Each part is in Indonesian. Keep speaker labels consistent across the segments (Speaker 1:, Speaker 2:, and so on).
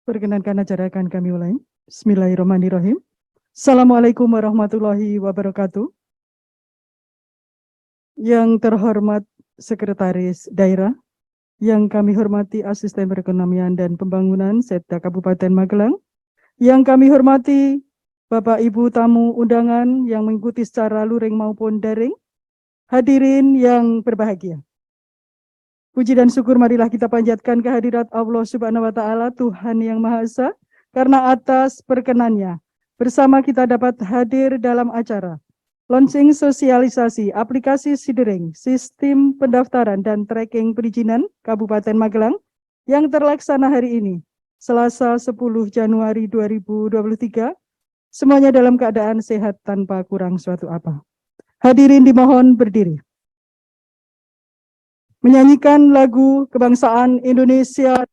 Speaker 1: Perkenankan acara akan kami mulai. Bismillahirrahmanirrahim. Assalamualaikum warahmatullahi wabarakatuh. Yang terhormat Sekretaris Daerah, yang kami hormati Asisten Perekonomian dan Pembangunan Setda Kabupaten Magelang, yang kami hormati Bapak Ibu tamu undangan yang mengikuti secara luring maupun daring, hadirin yang berbahagia. Puji dan syukur marilah kita panjatkan kehadirat Allah Subhanahu wa Ta'ala, Tuhan yang Maha Esa, karena atas perkenannya bersama kita dapat hadir dalam acara launching sosialisasi aplikasi Sidering, sistem pendaftaran dan tracking perizinan Kabupaten Magelang yang terlaksana hari ini, Selasa 10 Januari 2023, semuanya dalam keadaan sehat tanpa kurang suatu apa. Hadirin dimohon berdiri. Menyanyikan lagu kebangsaan Indonesia.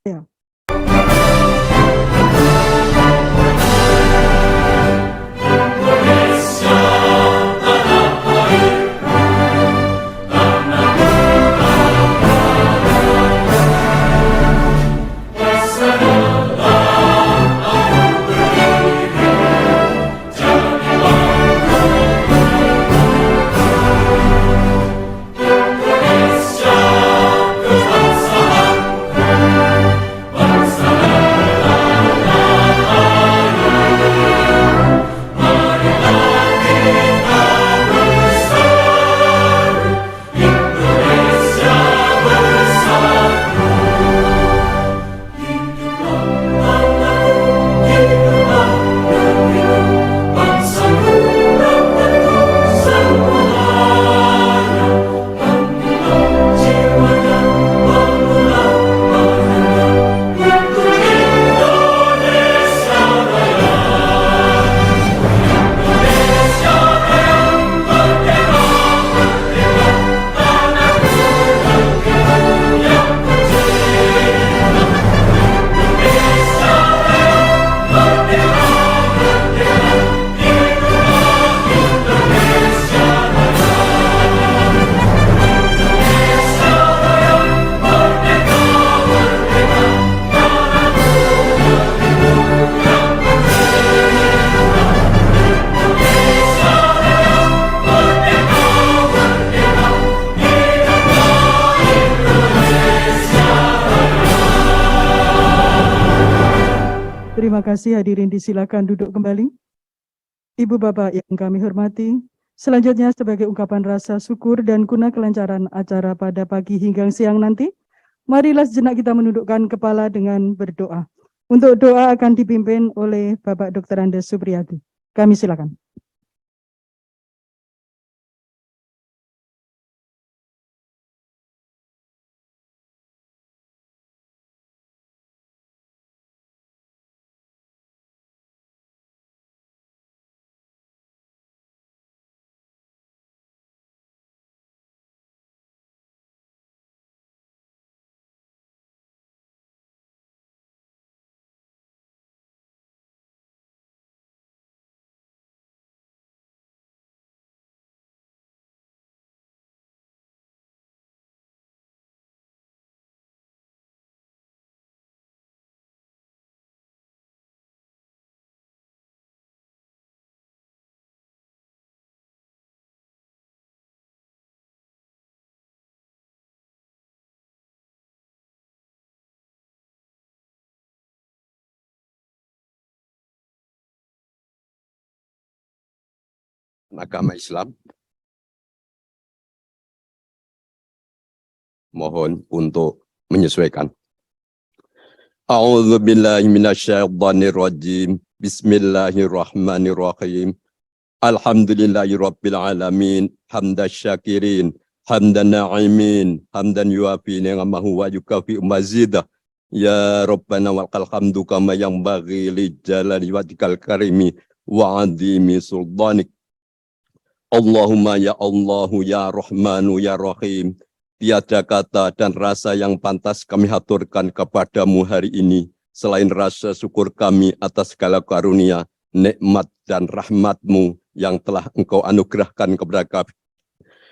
Speaker 1: Terima kasih hadirin, disilakan duduk kembali. Ibu Bapak yang kami hormati, selanjutnya sebagai ungkapan rasa syukur dan guna kelancaran acara pada pagi hingga siang nanti, marilah sejenak kita menundukkan kepala dengan berdoa. Untuk doa akan dipimpin oleh Bapak Dr. Andes Supriyadi. Kami silakan.
Speaker 2: Agama Islam, mohon untuk menyesuaikan. A'udzubillahi minasyaitonirrajim. Bismillahirrahmanirrahim. Alhamdulillahirabbil alamin, hamdasyakirin, hamdan na'imin, hamdan yuafi ni'amahu wa yukafi mazidah. Ya Rabbana walakal hamdu kama yang bagi li jalali wajhikal karimi wa azimi sultanik. Allahumma ya Allahu ya Rahmanu ya Rahim. Tiada kata dan rasa yang pantas kami haturkan kepadamu hari ini selain rasa syukur kami atas segala karunia, nikmat dan rahmat-Mu yang telah Engkau anugerahkan kepada kami,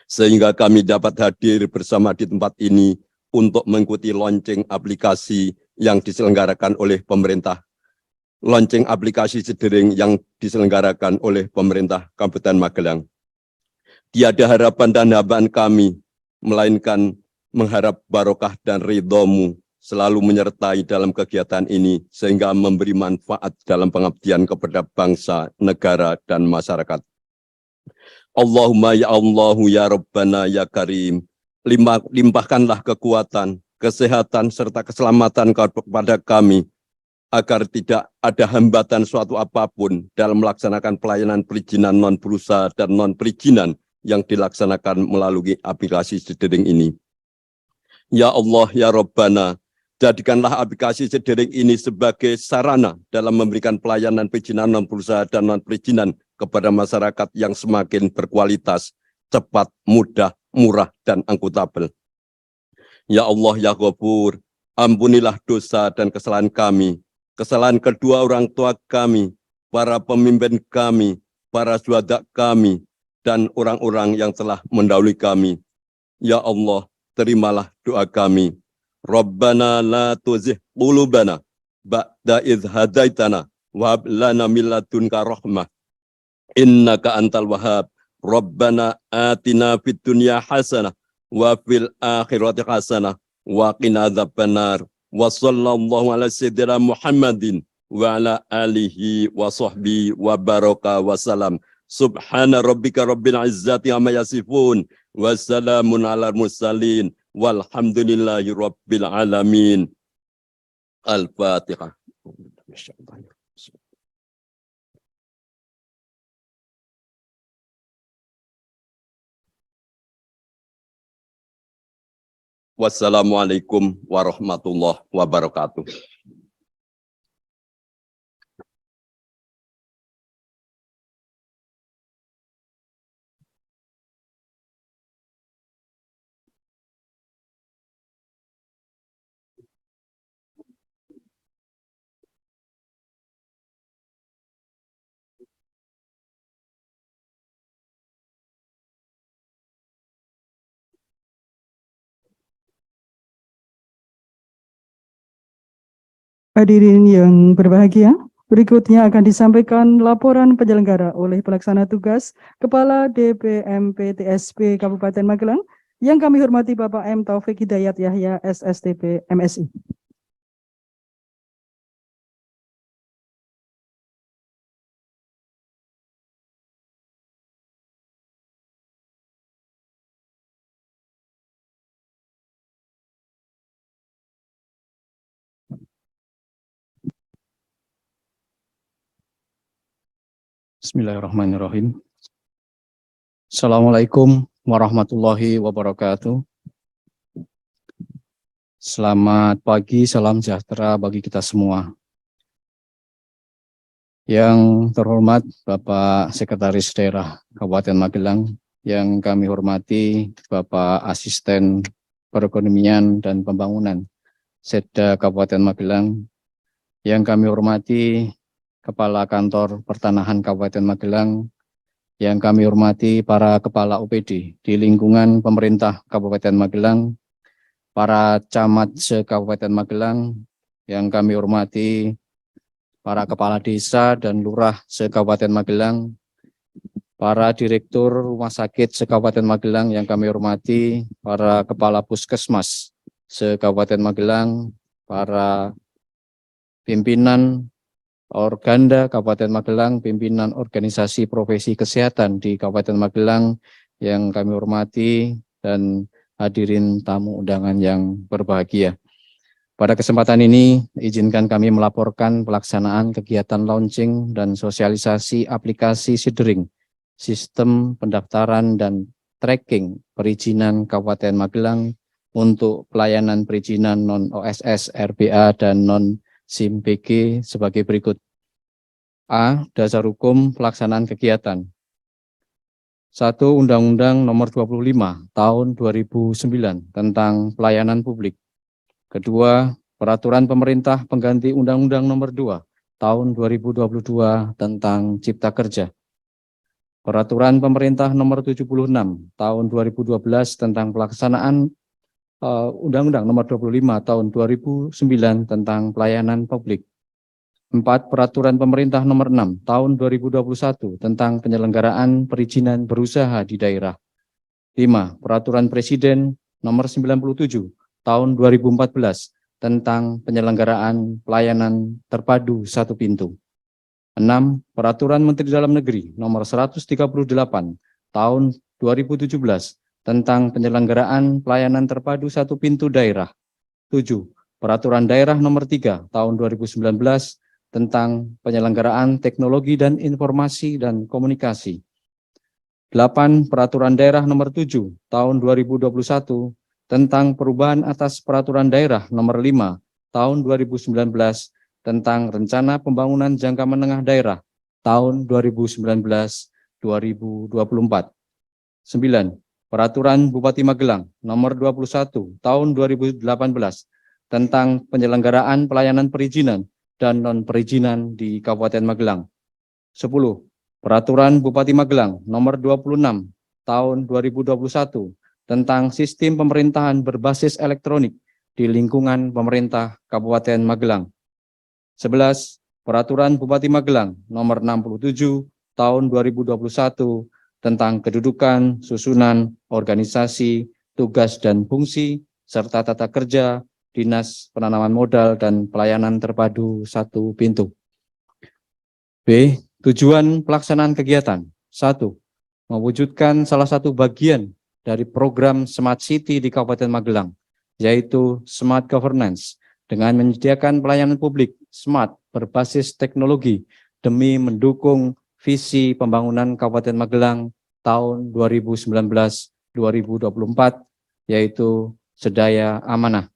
Speaker 2: sehingga kami dapat hadir bersama di tempat ini untuk mengikuti launching aplikasi yang diselenggarakan oleh pemerintah launching aplikasi Sedering yang diselenggarakan oleh pemerintah Kabupaten Magelang. Tiada harapan dan hambaan kami, melainkan mengharap barokah dan ridho-Mu selalu menyertai dalam kegiatan ini, sehingga memberi manfaat dalam pengabdian kepada bangsa, negara, dan masyarakat. Allahumma ya Allahu ya Rabbana ya Karim, limpahkanlah kekuatan, kesehatan, serta keselamatan kepada kami, agar tidak ada hambatan suatu apapun dalam melaksanakan pelayanan perizinan non-berusaha dan non-perizinan yang dilaksanakan melalui aplikasi Sedering ini. Ya Allah, ya Rabbana, jadikanlah aplikasi Sedering ini sebagai sarana dalam memberikan pelayanan perizinan non-berusaha dan non-perizinan kepada masyarakat yang semakin berkualitas, cepat, mudah, murah, dan akuntabel. Ya Allah, ya Ghafur, ampunilah dosa dan kesalahan kami, kesalahan kedua orang tua kami, para pemimpin kami, para syuhada kami, dan orang-orang yang telah mendahului kami. Ya Allah, terimalah doa kami. Rabbana la tuzigh qulubana ba'da idh hadaitana wa hab lana min ladunka rahmah innaka antal wahhab. Rabbana atina fid dunya hasanah wa fil akhirati hasanah wa qina adzabannar. Wa sallallahu ala sayyidina Muhammadin wa ala alihi wa sahbihi wa baraka wa salam. Subhana rabbika rabbil izzati amma yasifun wa salamun alal mursalin walhamdulillahi rabbil alamin. Al-Fatihah. Wassalamualaikum warahmatullahi wabarakatuh.
Speaker 1: Hadirin yang berbahagia, berikutnya akan disampaikan laporan penyelenggara oleh pelaksana tugas Kepala DPMP-TSP Kabupaten Magelang yang kami hormati Bapak M. Taufik Hidayat Yahya, SSTP MSI.
Speaker 3: Bismillahirrahmanirrahim. Assalamualaikum warahmatullahi wabarakatuh. Selamat pagi, salam sejahtera bagi kita semua. Yang terhormat Bapak Sekretaris Daerah Kabupaten Magelang, yang kami hormati Bapak Asisten Perekonomian dan Pembangunan Setda Kabupaten Magelang, yang kami hormati Kepala Kantor Pertanahan Kabupaten Magelang, yang kami hormati para Kepala OPD di lingkungan pemerintah Kabupaten Magelang, para camat se-Kabupaten Magelang, yang kami hormati para Kepala Desa dan Lurah se-Kabupaten Magelang, para Direktur Rumah Sakit se-Kabupaten Magelang, yang kami hormati para Kepala Puskesmas se-Kabupaten Magelang, para pimpinan Organda Kabupaten Magelang, pimpinan organisasi profesi kesehatan di Kabupaten Magelang yang kami hormati, dan hadirin tamu undangan yang berbahagia. Pada kesempatan ini, izinkan kami melaporkan pelaksanaan kegiatan launching dan sosialisasi aplikasi Sedering, sistem pendaftaran dan tracking perizinan Kabupaten Magelang untuk pelayanan perizinan non-OSS, RBA, dan non-SIM-BG sebagai berikut. A. Dasar hukum pelaksanaan kegiatan. 1. Undang-Undang Nomor 25 Tahun 2009 tentang Pelayanan Publik. Kedua, Peraturan Pemerintah Pengganti Undang-Undang Nomor 2 Tahun 2022 tentang Cipta Kerja. Peraturan Pemerintah Nomor 76 Tahun 2012 tentang pelaksanaan Undang-Undang Nomor 25 Tahun 2009 tentang Pelayanan Publik. 4. Peraturan Pemerintah Nomor 6 Tahun 2021 tentang penyelenggaraan perizinan berusaha di daerah. 5. Peraturan Presiden Nomor 97 Tahun 2014 tentang penyelenggaraan pelayanan terpadu satu pintu. 6. Peraturan Menteri Dalam Negeri Nomor 138 Tahun 2017 tentang penyelenggaraan pelayanan terpadu satu pintu daerah. 7. Peraturan Daerah Nomor 3 Tahun 2019 tentang penyelenggaraan teknologi dan informasi dan komunikasi. 8. Peraturan Daerah Nomor 7 Tahun 2021 tentang perubahan atas Peraturan Daerah Nomor 5 Tahun 2019 tentang Rencana Pembangunan Jangka Menengah Daerah tahun 2019-2024. 9. Peraturan Bupati Magelang Nomor 21 Tahun 2018 tentang penyelenggaraan pelayanan perizinan dan non-perizinan di Kabupaten Magelang. 10. Peraturan Bupati Magelang Nomor 26 Tahun 2021 tentang sistem pemerintahan berbasis elektronik di lingkungan pemerintah Kabupaten Magelang. 11. Peraturan Bupati Magelang Nomor 67 Tahun 2021 tentang kedudukan, susunan, organisasi, tugas dan fungsi, serta tata kerja Dinas Penanaman Modal dan Pelayanan Terpadu Satu Pintu. B. Tujuan pelaksanaan kegiatan. 1. Mewujudkan salah satu bagian dari program Smart City di Kabupaten Magelang, yaitu Smart Governance, dengan menyediakan pelayanan publik smart berbasis teknologi demi mendukung visi pembangunan Kabupaten Magelang tahun 2019-2024, yaitu Sedaya Amanah.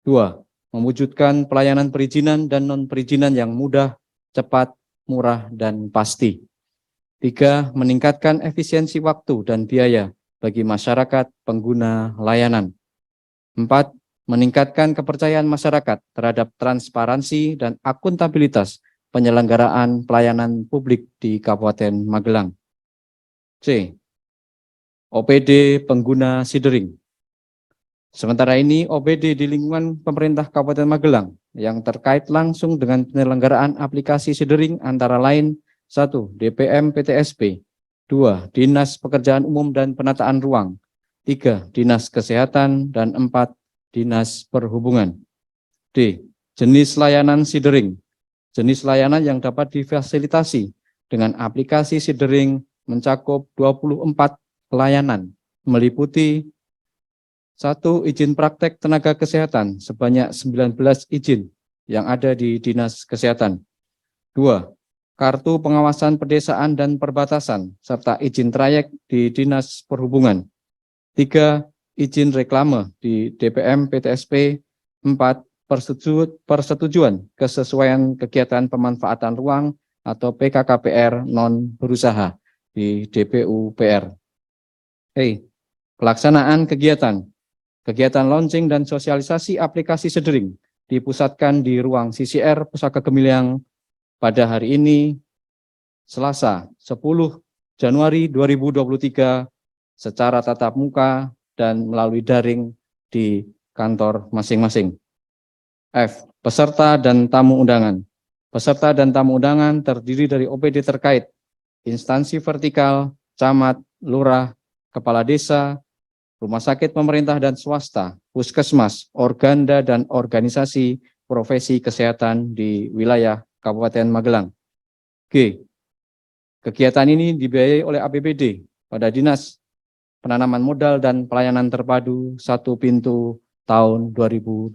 Speaker 3: 2. Mewujudkan pelayanan perizinan dan non-perizinan yang mudah, cepat, murah, dan pasti. 3. Meningkatkan efisiensi waktu dan biaya bagi masyarakat pengguna layanan. 4. Meningkatkan kepercayaan masyarakat terhadap transparansi dan akuntabilitas penyelenggaraan pelayanan publik di Kabupaten Magelang. C. OPD pengguna sidering. Sementara ini, OPD di lingkungan pemerintah Kabupaten Magelang yang terkait langsung dengan penyelenggaraan aplikasi sidering antara lain 1. DPM PTSP, 2. Dinas Pekerjaan Umum dan Penataan Ruang, 3. Dinas Kesehatan, dan 4. Dinas Perhubungan. D. Jenis layanan sidering. Jenis layanan yang dapat difasilitasi dengan aplikasi sidering mencakup 24 layanan, meliputi 1. Izin praktek tenaga kesehatan sebanyak 19 izin yang ada di Dinas Kesehatan. 2. Kartu pengawasan pedesaan dan perbatasan serta izin trayek di Dinas Perhubungan. 3. Izin reklame di DPM PTSP. 4. Persetujuan kesesuaian kegiatan pemanfaatan ruang atau PKKPR non berusaha di DPU-PR. Pelaksanaan kegiatan. Kegiatan launching dan sosialisasi aplikasi sidering dipusatkan di ruang CCR Pusaka Gemiliang pada hari ini, Selasa 10 Januari 2023, secara tatap muka dan melalui daring di kantor masing-masing. F. Peserta dan tamu undangan. Peserta dan tamu undangan terdiri dari OPD terkait, instansi vertikal, camat, lurah, kepala desa, rumah sakit pemerintah dan swasta, puskesmas, organda, dan organisasi profesi kesehatan di wilayah Kabupaten Magelang. G. Kegiatan ini dibiayai oleh APBD pada Dinas Penanaman Modal dan Pelayanan Terpadu Satu Pintu tahun 2023.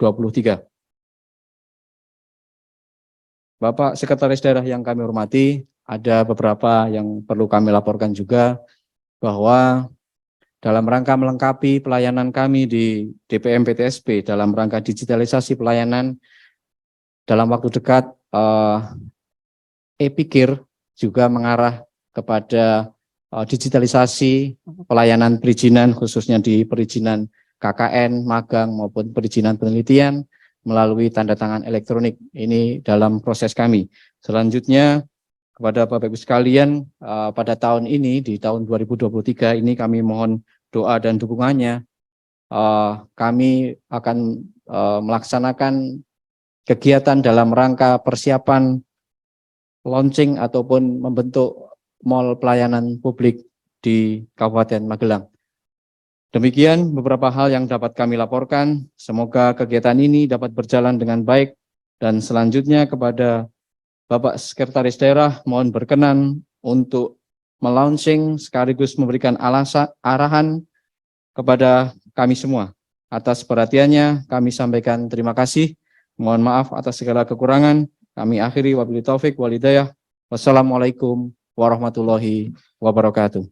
Speaker 3: Bapak Sekretaris Daerah yang kami hormati, ada beberapa yang perlu kami laporkan juga, bahwa dalam rangka melengkapi pelayanan kami di DPM PTSP dalam rangka digitalisasi pelayanan, dalam waktu dekat e-pikir juga mengarah kepada digitalisasi pelayanan perizinan, khususnya di perizinan KKN, magang maupun perizinan penelitian melalui tanda tangan elektronik. Ini dalam proses kami. Selanjutnya, kepada Bapak Ibu sekalian, pada tahun ini, di tahun 2023 ini kami mohon doa dan dukungannya. Kami akan melaksanakan kegiatan dalam rangka persiapan launching ataupun membentuk mall pelayanan publik di Kabupaten Magelang. Demikian beberapa hal yang dapat kami laporkan. Semoga kegiatan ini dapat berjalan dengan baik, dan selanjutnya kepada Bapak Sekretaris Daerah mohon berkenan untuk melaunching sekaligus memberikan arahan kepada kami semua. Atas perhatiannya kami sampaikan terima kasih. Mohon maaf atas segala kekurangan. Kami akhiri, wabillahi taufik wal hidayah. Wassalamualaikum warahmatullahi wabarakatuh.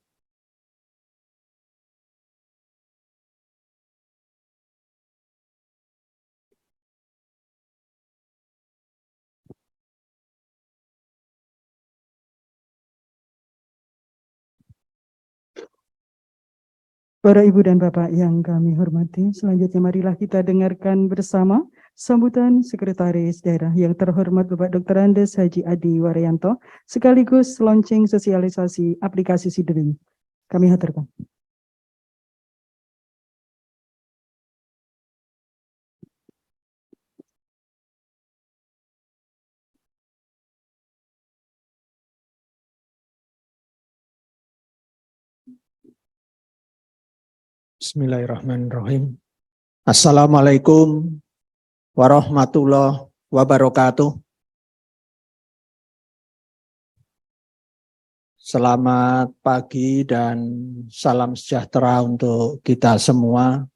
Speaker 1: Para Ibu dan Bapak yang kami hormati, selanjutnya marilah kita dengarkan bersama sambutan Sekretaris Daerah yang terhormat Bapak Dr. Andes Haji Adi Waryanto, sekaligus launching sosialisasi aplikasi Sidering. Kami haturkan.
Speaker 4: Bismillahirrahmanirrahim. Assalamualaikum warahmatullahi wabarakatuh. Selamat pagi dan salam sejahtera untuk kita semua.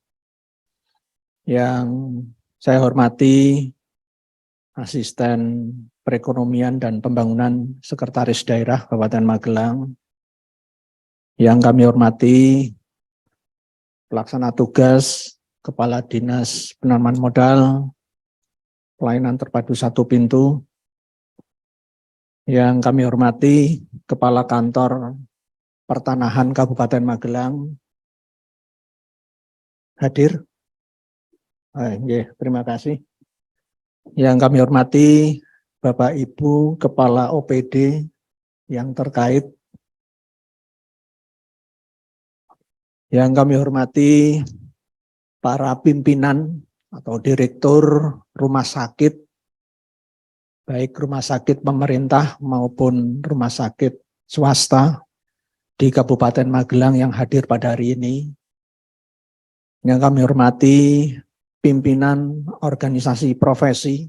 Speaker 4: Yang saya hormati Asisten Perekonomian dan Pembangunan Sekretaris Daerah Kabupaten Magelang. Yang kami hormati Pelaksana Tugas Kepala Dinas Penanaman Modal Pelayanan Terpadu Satu Pintu. Yang kami hormati Kepala Kantor Pertanahan Kabupaten Magelang. Hadir? Terima kasih. Yang kami hormati Bapak Ibu Kepala OPD yang terkait. Yang kami hormati para pimpinan atau direktur rumah sakit, baik rumah sakit pemerintah maupun rumah sakit swasta di Kabupaten Magelang yang hadir pada hari ini. Yang kami hormati pimpinan organisasi profesi.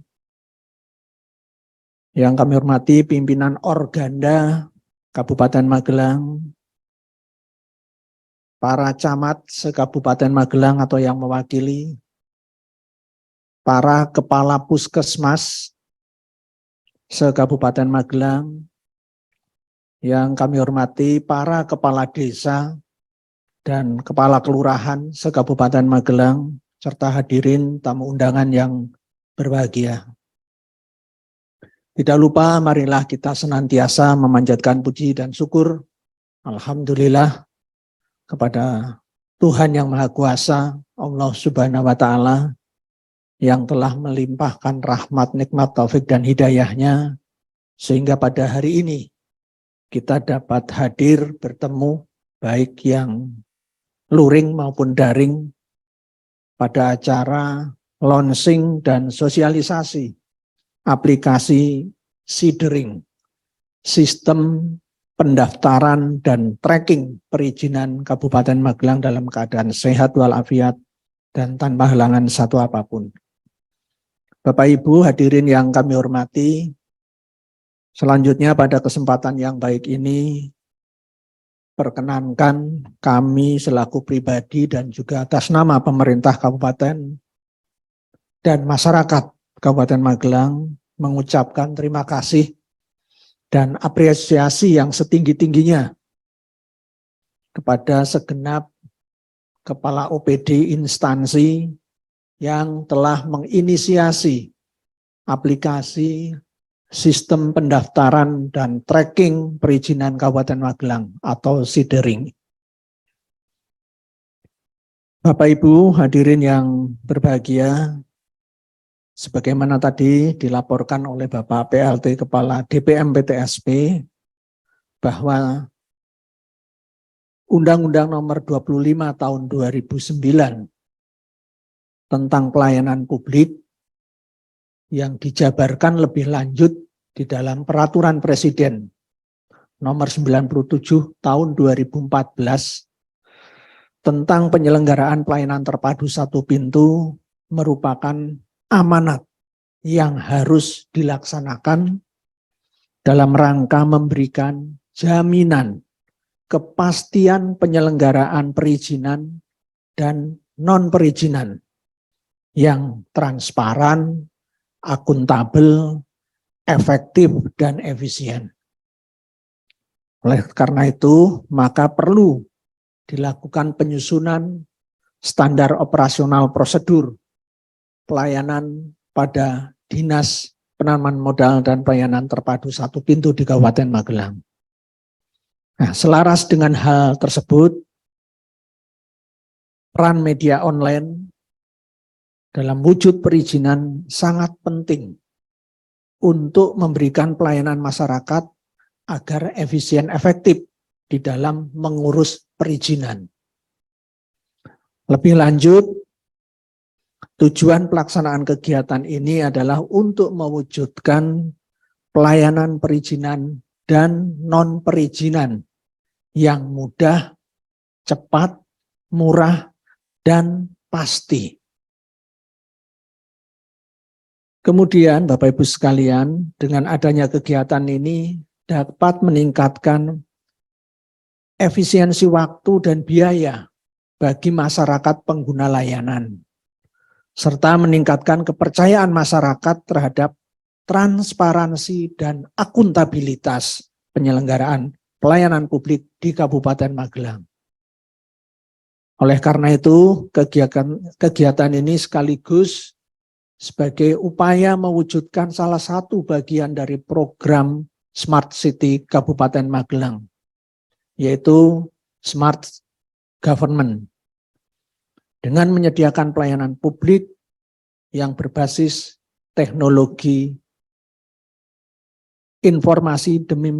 Speaker 4: Yang kami hormati pimpinan Organda Kabupaten Magelang, para camat se-Kabupaten Magelang atau yang mewakili, para kepala puskesmas se-Kabupaten Magelang, yang kami hormati para kepala desa dan kepala kelurahan se-Kabupaten Magelang, serta hadirin tamu undangan yang berbahagia. Tidak lupa marilah kita senantiasa memanjatkan puji dan syukur, alhamdulillah, kepada Tuhan yang Maha Kuasa, Allah Subhanahu wa Ta'ala, yang telah melimpahkan rahmat, nikmat, taufik, dan hidayahnya, sehingga pada hari ini kita dapat hadir bertemu, baik yang luring maupun daring, pada acara launching dan sosialisasi aplikasi Sidering, sistem pendaftaran dan tracking perizinan Kabupaten Magelang dalam keadaan sehat walafiat dan tanpa halangan satu apapun. Bapak Ibu hadirin yang kami hormati, selanjutnya pada kesempatan yang baik ini, perkenankan kami selaku pribadi dan juga atas nama pemerintah Kabupaten dan masyarakat Kabupaten Magelang mengucapkan terima kasih dan apresiasi yang setinggi-tingginya kepada segenap kepala OPD instansi yang telah menginisiasi aplikasi sistem pendaftaran dan tracking perizinan Kabupaten Magelang atau Sidering. Bapak Ibu hadirin yang berbahagia, sebagaimana tadi dilaporkan oleh Bapak PLT Kepala DPM PTSP bahwa Undang-Undang Nomor 25 Tahun 2009 tentang pelayanan publik yang dijabarkan lebih lanjut di dalam Peraturan Presiden nomor 97 tahun 2014 tentang penyelenggaraan pelayanan terpadu satu pintu merupakan amanat yang harus dilaksanakan dalam rangka memberikan jaminan kepastian penyelenggaraan perizinan dan non-perizinan yang transparan, akuntabel, efektif, dan efisien. Oleh karena itu, maka perlu dilakukan penyusunan standar operasional prosedur pelayanan pada Dinas Penanaman Modal dan Pelayanan Terpadu Satu Pintu di Kabupaten Magelang. Nah, selaras dengan hal tersebut, peran media online dalam wujud perizinan sangat penting untuk memberikan pelayanan masyarakat agar efisien efektif di dalam mengurus perizinan. Lebih lanjut, tujuan pelaksanaan kegiatan ini adalah untuk mewujudkan pelayanan perizinan dan non-perizinan yang mudah, cepat, murah, dan pasti. Kemudian Bapak Ibu sekalian, dengan adanya kegiatan ini dapat meningkatkan efisiensi waktu dan biaya bagi masyarakat pengguna layanan, serta meningkatkan kepercayaan masyarakat terhadap transparansi dan akuntabilitas penyelenggaraan pelayanan publik di Kabupaten Magelang. Oleh karena itu, kegiatan ini sekaligus sebagai upaya mewujudkan salah satu bagian dari program Smart City Kabupaten Magelang, yaitu Smart Government, dengan menyediakan pelayanan publik yang berbasis teknologi informasi demi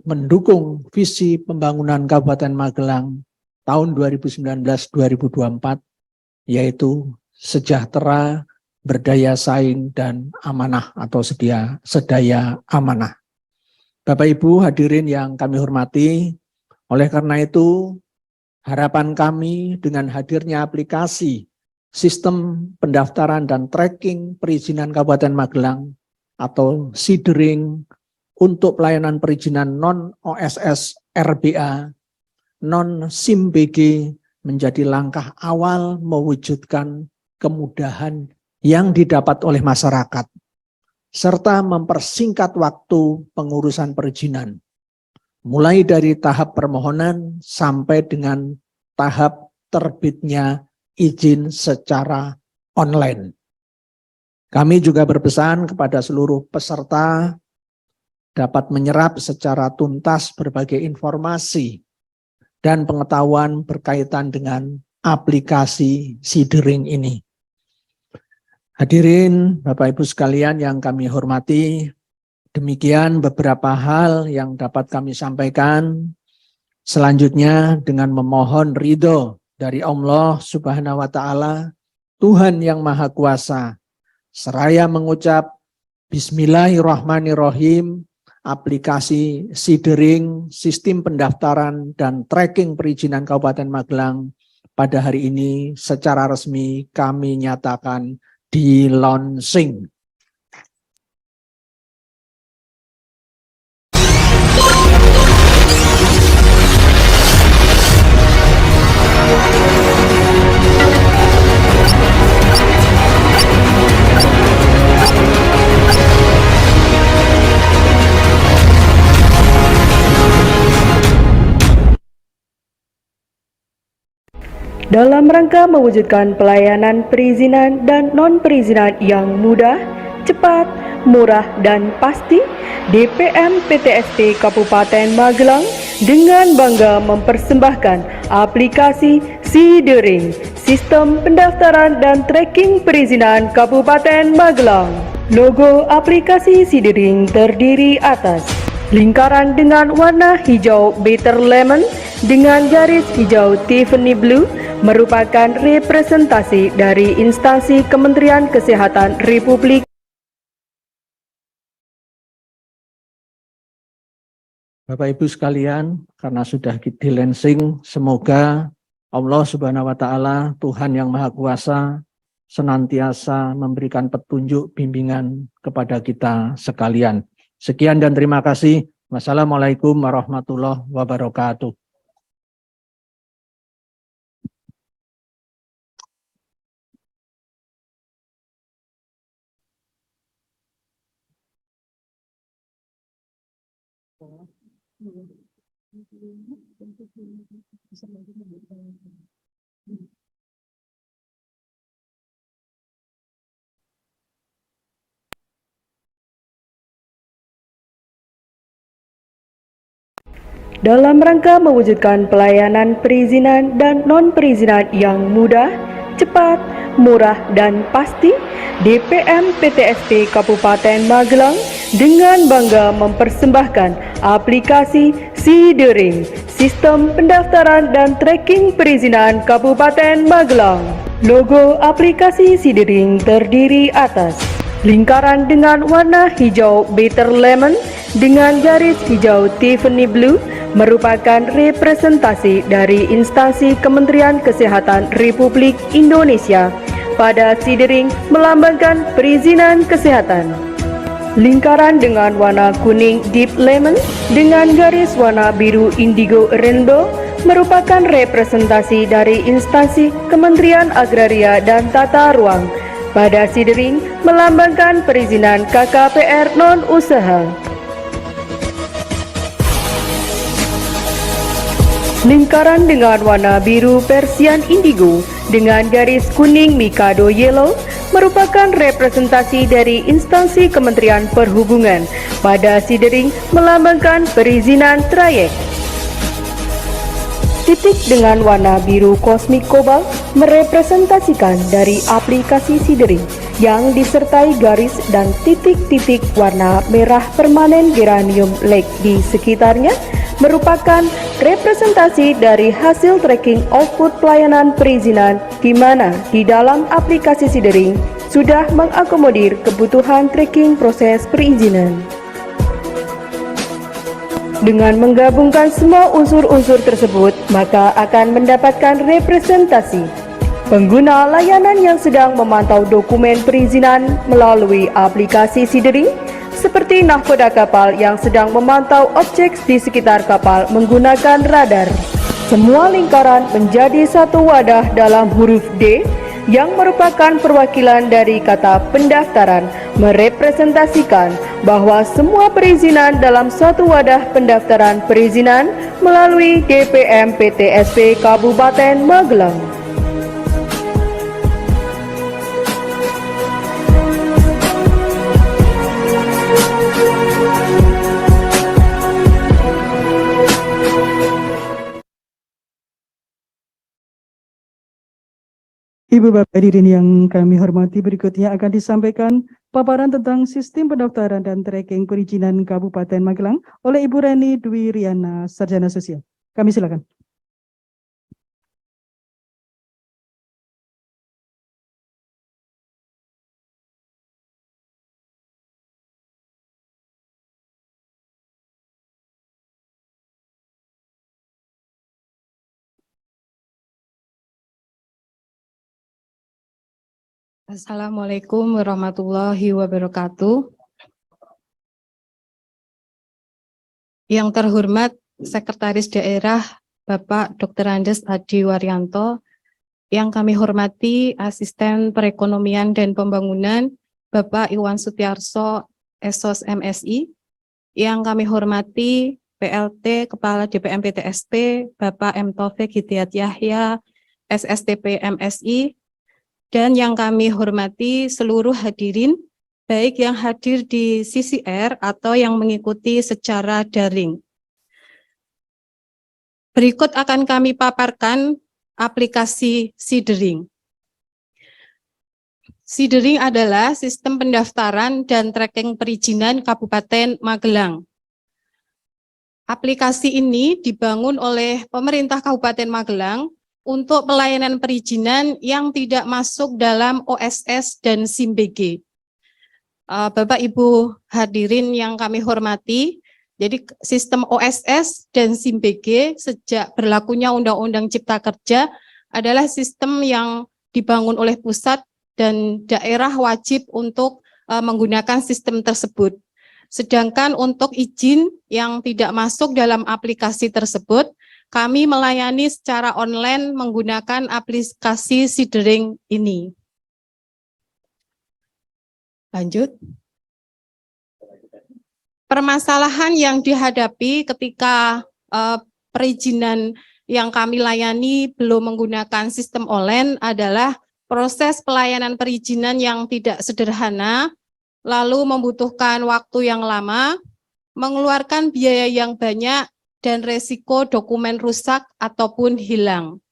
Speaker 4: mendukung visi pembangunan Kabupaten Magelang tahun 2019-2024, yaitu sejahtera, berdaya saing, dan amanah atau sedaya amanah. Bapak Ibu hadirin yang kami hormati, oleh karena itu harapan kami dengan hadirnya aplikasi sistem pendaftaran dan tracking perizinan Kabupaten Magelang atau SIDERING untuk pelayanan perizinan non-OSS RBA, non-SIM BG menjadi langkah awal mewujudkan kemudahan yang didapat oleh masyarakat, serta mempersingkat waktu pengurusan perizinan, mulai dari tahap permohonan sampai dengan tahap terbitnya izin secara online. Kami juga berpesan kepada seluruh peserta dapat menyerap secara tuntas berbagai informasi dan pengetahuan berkaitan dengan aplikasi SIDERING ini. Hadirin Bapak Ibu sekalian yang kami hormati, demikian beberapa hal yang dapat kami sampaikan. Selanjutnya dengan memohon ridho dari Allah Subhanahu wa Ta'ala, Tuhan yang Maha Kuasa, seraya mengucap Bismillahirrahmanirrahim, aplikasi SIDERING, sistem pendaftaran dan tracking perizinan Kabupaten Magelang pada hari ini secara resmi kami nyatakan di-launching.
Speaker 5: Dalam rangka mewujudkan pelayanan perizinan dan non-perizinan yang mudah, cepat, murah, dan pasti, DPM PTSP Kabupaten Magelang dengan bangga mempersembahkan aplikasi SIDERING, Sistem Pendaftaran dan Tracking Perizinan Kabupaten Magelang. Logo aplikasi SIDERING terdiri atas lingkaran dengan warna hijau bitter lemon dengan garis hijau Tiffany blue merupakan representasi dari instansi Kementerian Kesehatan Republik
Speaker 4: Bapak Ibu sekalian, karena sudah di lansing, semoga Allah Subhanahu wa Ta'ala, Tuhan yang Maha Kuasa, senantiasa memberikan petunjuk bimbingan kepada kita sekalian. Sekian dan terima kasih. Wassalamualaikum warahmatullahi wabarakatuh.
Speaker 5: Dalam rangka mewujudkan pelayanan perizinan dan non-perizinan yang mudah, cepat, murah, dan pasti, DPM PTSP Kabupaten Magelang dengan bangga mempersembahkan aplikasi Sidering, Sistem Pendaftaran dan Tracking Perizinan Kabupaten Magelang. Logo aplikasi Sidering terdiri atas lingkaran dengan warna hijau bitter lemon dengan garis hijau Tiffany blue merupakan representasi dari instansi Kementerian Kesehatan Republik Indonesia. Pada Sidering melambangkan perizinan kesehatan. Lingkaran dengan warna kuning deep lemon dengan garis warna biru indigo rainbow merupakan representasi dari instansi Kementerian Agraria dan Tata Ruang. Pada Sidering melambangkan perizinan KKPR non-usaha. Lingkaran dengan warna biru Persian indigo dengan garis kuning Mikado yellow merupakan representasi dari instansi Kementerian Perhubungan. Pada Sidering melambangkan perizinan trayek. Titik dengan warna biru kosmik kobalt merepresentasikan dari aplikasi Sidering yang disertai garis dan titik-titik warna merah permanen geranium lake di sekitarnya merupakan representasi dari hasil tracking output pelayanan perizinan di mana di dalam aplikasi Sidering sudah mengakomodir kebutuhan tracking proses perizinan. Dengan menggabungkan semua unsur-unsur tersebut, maka akan mendapatkan representasi pengguna layanan yang sedang memantau dokumen perizinan melalui aplikasi Sidering, seperti nahkoda kapal yang sedang memantau objek di sekitar kapal menggunakan radar. Semua lingkaran menjadi satu wadah dalam huruf D yang merupakan perwakilan dari kata pendaftaran, merepresentasikan bahwa semua perizinan dalam satu wadah pendaftaran perizinan melalui DPM PTSP Kabupaten Magelang.
Speaker 1: Ibu Bapak hadirin yang kami hormati, berikutnya akan disampaikan paparan tentang sistem pendaftaran dan tracking perizinan Kabupaten Magelang oleh Ibu Reni Dwi Riana, Sarjana Sosial. Kami silakan.
Speaker 6: Assalamualaikum warahmatullahi wabarakatuh. Yang terhormat Sekretaris Daerah Bapak Dr. Andes Adi Waryanto, yang kami hormati Asisten Perekonomian dan Pembangunan Bapak Iwan Sutiarso, Esos MSI, yang kami hormati PLT Kepala DPM PTSP Bapak M. Taufik Hidayat Yahya, SSTP MSI, dan yang kami hormati seluruh hadirin, baik yang hadir di CCR atau yang mengikuti secara daring. Berikut akan kami paparkan aplikasi Sidering. Sidering adalah sistem pendaftaran dan tracking perizinan Kabupaten Magelang. Aplikasi ini dibangun oleh pemerintah Kabupaten Magelang untuk pelayanan perizinan yang tidak masuk dalam OSS dan SIMBG. Bapak Ibu hadirin yang kami hormati, Jadi sistem OSS dan SIM-BG sejak berlakunya Undang-Undang Cipta Kerja adalah sistem yang dibangun oleh pusat dan daerah wajib untuk menggunakan sistem tersebut. Sedangkan untuk izin yang tidak masuk dalam aplikasi tersebut, kami melayani secara online menggunakan aplikasi Sidering ini. Lanjut. Permasalahan yang dihadapi ketika perizinan yang kami layani belum menggunakan sistem online adalah proses pelayanan perizinan yang tidak sederhana, lalu membutuhkan waktu yang lama, mengeluarkan biaya yang banyak, dan resiko dokumen rusak ataupun hilang.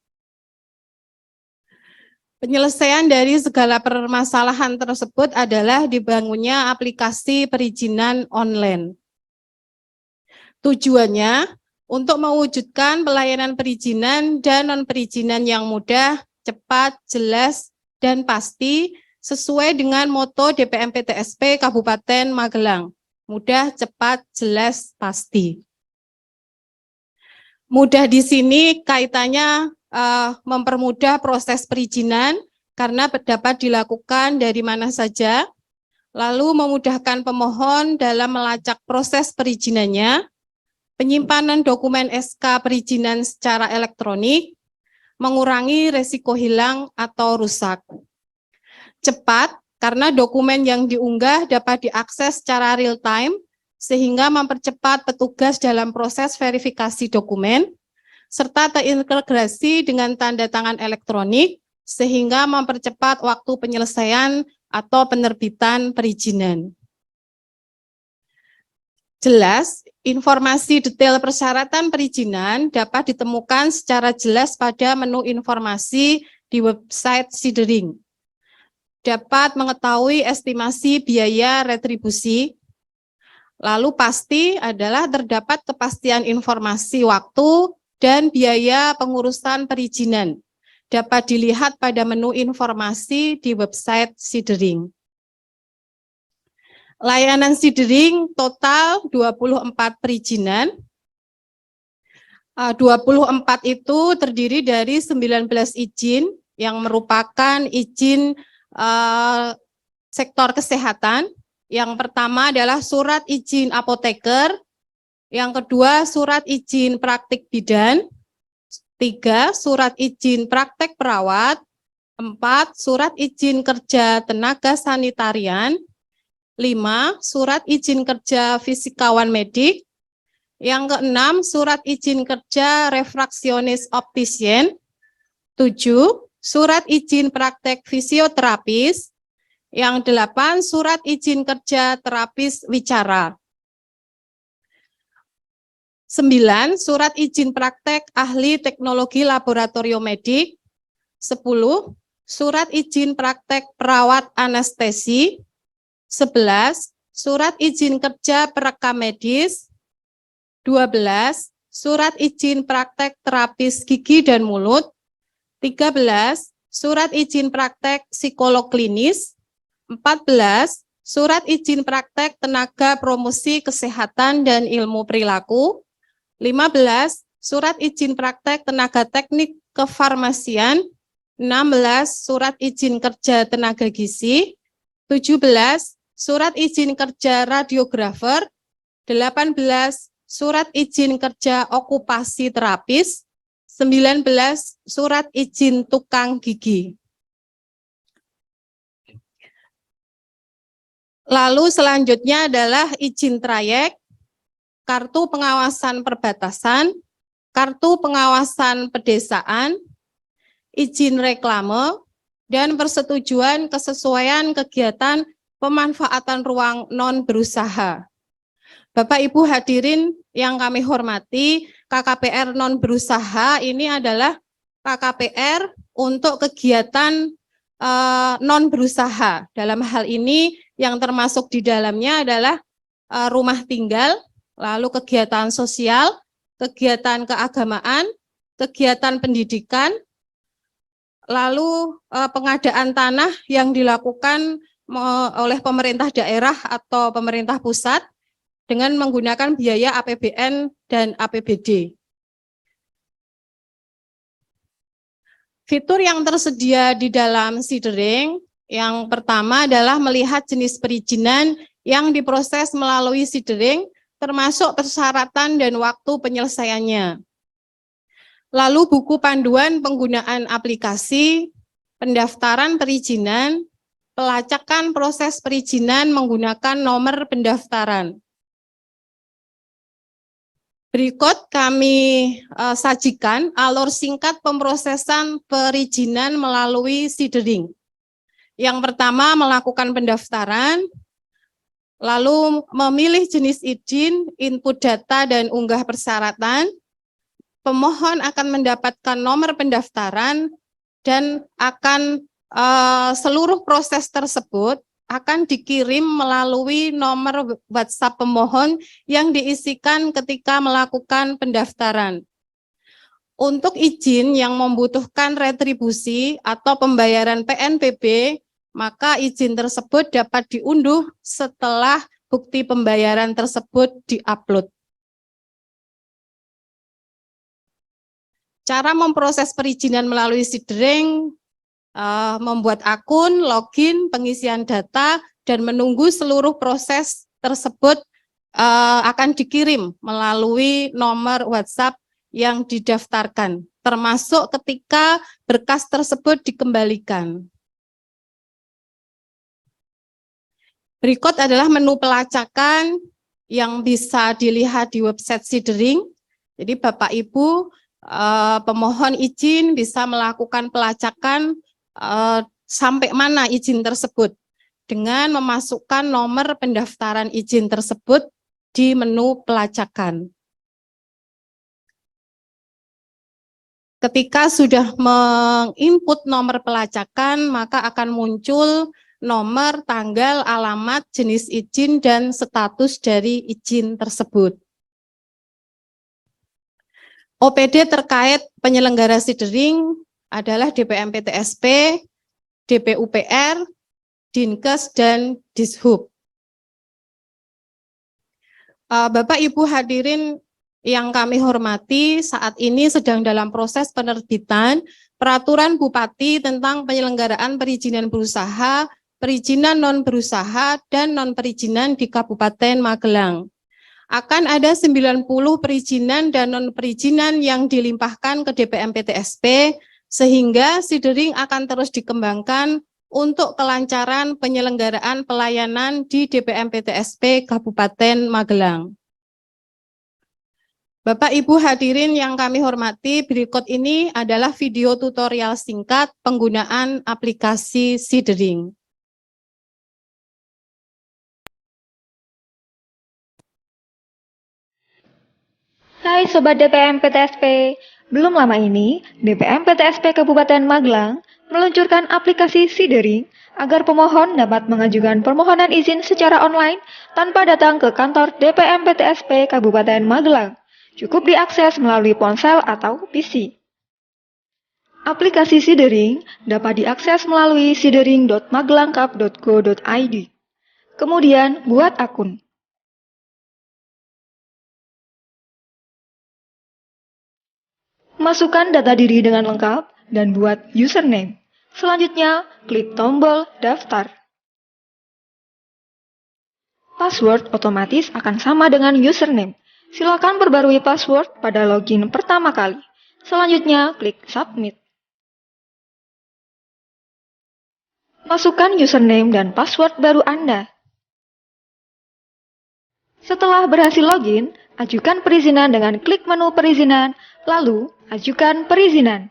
Speaker 6: Penyelesaian dari segala permasalahan tersebut adalah dibangunnya aplikasi perizinan online. Tujuannya untuk mewujudkan pelayanan perizinan dan non-perizinan yang mudah, cepat, jelas, dan pasti sesuai dengan moto DPMP-TSP Kabupaten Magelang. Mudah, cepat, jelas, pasti. Mudah di sini kaitannya mempermudah proses perizinan karena dapat dilakukan dari mana saja, lalu memudahkan pemohon dalam melacak proses perizinannya, penyimpanan dokumen SK perizinan secara elektronik, mengurangi resiko hilang atau rusak. Cepat karena dokumen yang diunggah dapat diakses secara real time, sehingga mempercepat petugas dalam proses verifikasi dokumen, serta terintegrasi dengan tanda tangan elektronik, sehingga mempercepat waktu penyelesaian atau penerbitan perizinan. Jelas, informasi detail persyaratan perizinan dapat ditemukan secara jelas pada menu informasi di website Sidering. Dapat mengetahui estimasi biaya retribusi. Lalu pasti adalah terdapat kepastian informasi waktu dan biaya pengurusan perizinan. Dapat dilihat pada menu informasi di website Sidering. Layanan Sidering total 24 perizinan. 24 itu terdiri dari 19 izin yang merupakan izin sektor kesehatan. Yang pertama adalah surat izin apoteker, yang kedua surat izin praktik bidan, 3 surat izin praktek perawat, 4 surat izin kerja tenaga sanitarian, 5 surat izin kerja fisikawan medik, yang keenam surat izin kerja refraksionis optisien, 7 surat izin praktek fisioterapis, yang 8 surat izin kerja terapis wicara. 9 surat izin praktek ahli teknologi laboratorium medik. 10 surat izin praktek perawat anestesi. 11 surat izin kerja perekam medis. 12 surat izin praktek terapis gigi dan mulut. 13 surat izin praktek psikolog klinis. 14 surat izin praktek tenaga promosi kesehatan dan ilmu perilaku. 15 surat izin praktek tenaga teknik kefarmasian. 16 surat izin kerja tenaga gizi. 17 surat izin kerja radiografer. 18 surat izin kerja okupasi terapis. 19 surat izin tukang gigi. Lalu selanjutnya adalah izin trayek, kartu pengawasan perbatasan, kartu pengawasan pedesaan, izin reklame, dan persetujuan kesesuaian kegiatan pemanfaatan ruang non-berusaha. Bapak Ibu hadirin yang kami hormati, KKPR non-berusaha ini adalah KKPR untuk kegiatan non-berusaha. Dalam hal ini yang termasuk di dalamnya adalah rumah tinggal, lalu kegiatan sosial, kegiatan keagamaan, kegiatan pendidikan, lalu pengadaan tanah yang dilakukan oleh pemerintah daerah atau pemerintah pusat, dengan menggunakan biaya APBN dan APBD. Fitur yang tersedia di dalam Sidering, yang pertama adalah melihat jenis perizinan yang diproses melalui Sidering, termasuk persyaratan dan waktu penyelesaiannya. Lalu buku panduan penggunaan aplikasi, pendaftaran perizinan, pelacakan proses perizinan menggunakan nomor pendaftaran. Berikut kami sajikan alur singkat pemrosesan perizinan melalui Sidering. Yang pertama, melakukan pendaftaran, lalu memilih jenis izin, input data, dan unggah persyaratan. Pemohon akan mendapatkan nomor pendaftaran dan akan seluruh proses tersebut akan dikirim melalui nomor WhatsApp pemohon yang diisikan ketika melakukan pendaftaran. Untuk izin yang membutuhkan retribusi atau pembayaran PNBP, maka izin tersebut dapat diunduh setelah bukti pembayaran tersebut diupload. Cara memproses perizinan melalui Sidering, membuat akun, login, pengisian data, dan menunggu seluruh proses tersebut akan dikirim melalui nomor WhatsApp yang didaftarkan, termasuk ketika berkas tersebut dikembalikan. Berikut adalah menu pelacakan yang bisa dilihat di website Sidering. Jadi Bapak Ibu pemohon izin bisa melakukan pelacakan sampai mana izin tersebut dengan memasukkan nomor pendaftaran izin tersebut di menu pelacakan. Ketika sudah menginput nomor pelacakan, maka akan muncul nomor, tanggal, alamat, jenis izin, dan status dari izin tersebut. OPD terkait penyelenggara Sidering adalah DPM-PTSP, DPUPR, Dinkes, dan Dishub. Bapak Ibu hadirin yang kami hormati, saat ini sedang dalam proses penerbitan Peraturan Bupati tentang penyelenggaraan perizinan berusaha, perizinan non-berusaha, dan non-perizinan di Kabupaten Magelang. Akan ada 90 perizinan dan non-perizinan yang dilimpahkan ke DPM-PTSP, sehingga Sidering akan terus dikembangkan untuk kelancaran penyelenggaraan pelayanan di DPM-PTSP Kabupaten Magelang. Bapak Ibu hadirin yang kami hormati, berikut ini adalah video tutorial singkat penggunaan aplikasi Sidering.
Speaker 7: Hai Sobat DPM PTSP, belum lama ini DPM PTSP Kabupaten Magelang meluncurkan aplikasi Sidering agar pemohon dapat mengajukan permohonan izin secara online tanpa datang ke kantor DPM PTSP Kabupaten Magelang. Cukup diakses melalui ponsel atau PC. Aplikasi Sidering dapat diakses melalui sidering.magelangkap.go.id. Kemudian buat akun. Masukkan data diri dengan lengkap dan buat username. Selanjutnya, klik tombol daftar. Password otomatis akan sama dengan username. Silakan perbarui password pada login pertama kali. Selanjutnya, klik submit. Masukkan username dan password baru Anda. Setelah berhasil login, ajukan perizinan dengan klik menu perizinan, lalu ajukan perizinan.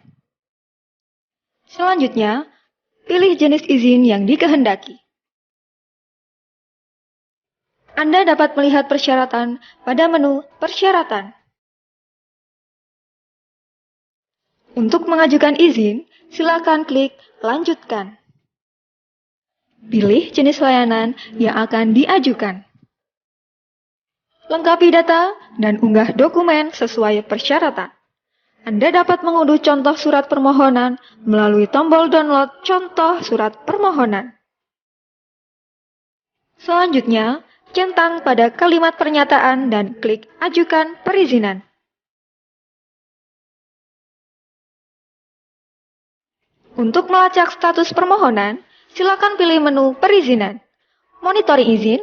Speaker 7: Selanjutnya, pilih jenis izin yang dikehendaki. Anda dapat melihat persyaratan pada menu persyaratan. Untuk mengajukan izin, silakan klik lanjutkan. Pilih jenis layanan yang akan diajukan. Lengkapi data dan unggah dokumen sesuai persyaratan. Anda dapat mengunduh contoh surat permohonan melalui tombol download contoh surat permohonan. Selanjutnya, centang pada kalimat pernyataan dan klik Ajukan Perizinan. Untuk melacak status permohonan, silakan pilih menu Perizinan, Monitoring izin.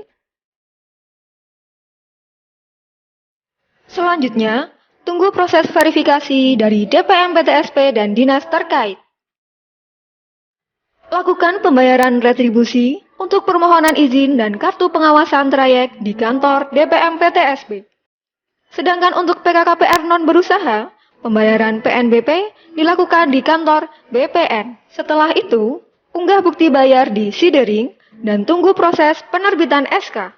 Speaker 7: Selanjutnya, tunggu proses verifikasi dari DPM PTSP dan dinas terkait. Lakukan pembayaran retribusi untuk permohonan izin dan kartu pengawasan trayek di kantor DPM PTSP. Sedangkan untuk PKKPR non berusaha, pembayaran PNBP dilakukan di kantor BPN. Setelah itu, unggah bukti bayar di Sidering dan tunggu proses penerbitan SK.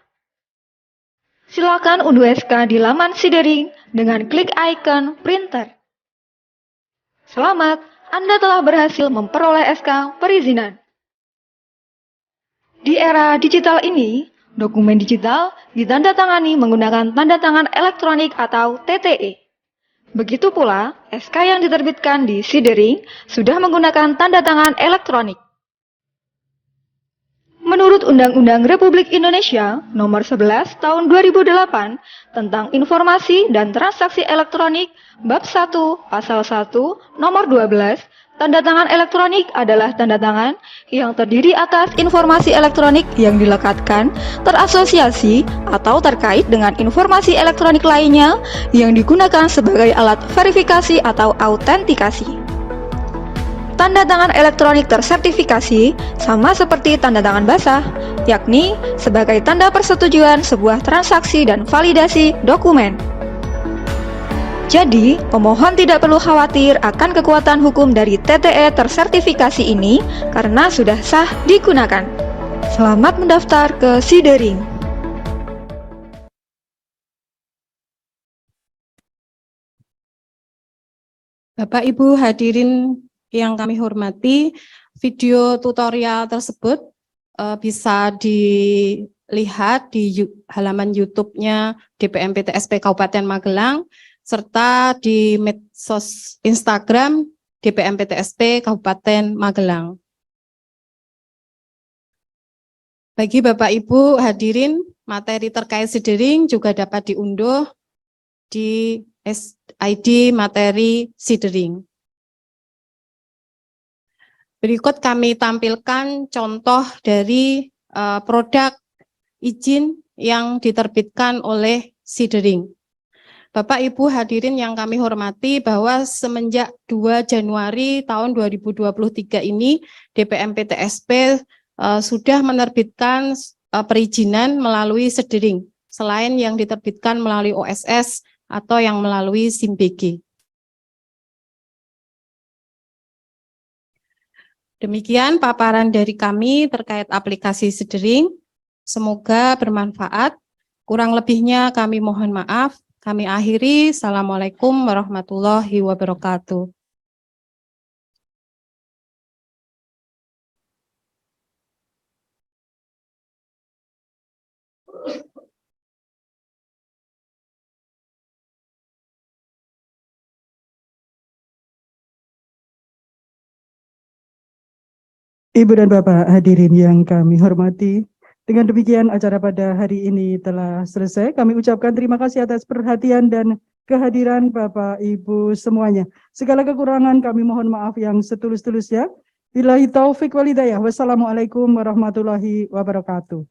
Speaker 7: Silakan unduh SK di laman Sidering dengan klik icon printer. Selamat, Anda telah berhasil memperoleh SK perizinan. Di era digital ini, dokumen digital ditandatangani menggunakan tanda tangan elektronik atau TTE. Begitu pula, SK yang diterbitkan di Sidering sudah menggunakan tanda tangan elektronik. Menurut Undang-Undang Republik Indonesia Nomor 11 Tahun 2008 tentang Informasi dan Transaksi Elektronik Bab 1 Pasal 1 Nomor 12, tanda tangan elektronik adalah tanda tangan yang terdiri atas informasi elektronik yang dilekatkan, terasosiasi, atau terkait dengan informasi elektronik lainnya yang digunakan sebagai alat verifikasi atau autentikasi. Tanda tangan elektronik tersertifikasi sama seperti tanda tangan basah, yakni sebagai tanda persetujuan sebuah transaksi dan validasi dokumen. Jadi, pemohon tidak perlu khawatir akan kekuatan hukum dari TTE tersertifikasi ini karena sudah sah digunakan. Selamat mendaftar ke Sidering.
Speaker 6: Bapak Ibu hadirin yang kami hormati, video tutorial tersebut bisa dilihat di halaman YouTube-nya DPM PTSP Kabupaten Magelang, serta di medsos Instagram DPM PTSP Kabupaten Magelang. Bagi Bapak Ibu hadirin, materi terkait Sidering juga dapat diunduh di ID materi Sidering. Berikut kami tampilkan contoh dari produk izin yang diterbitkan oleh Sidering. Bapak Ibu hadirin yang kami hormati, bahwa semenjak 2 Januari tahun 2023 ini DPM PTSP sudah menerbitkan perizinan melalui Sidering, selain yang diterbitkan melalui OSS atau yang melalui SIMBG. Demikian paparan dari kami terkait aplikasi Sidering. Semoga bermanfaat. Kurang lebihnya kami mohon maaf. Kami akhiri. Assalamualaikum warahmatullahi wabarakatuh.
Speaker 1: Ibu dan Bapak hadirin yang kami hormati, dengan demikian acara pada hari ini telah selesai. Kami ucapkan terima kasih atas perhatian dan kehadiran Bapak Ibu semuanya. Segala kekurangan kami mohon maaf yang setulus-tulusnya. Billahi taufik wal hidayah. Wassalamualaikum warahmatullahi wabarakatuh.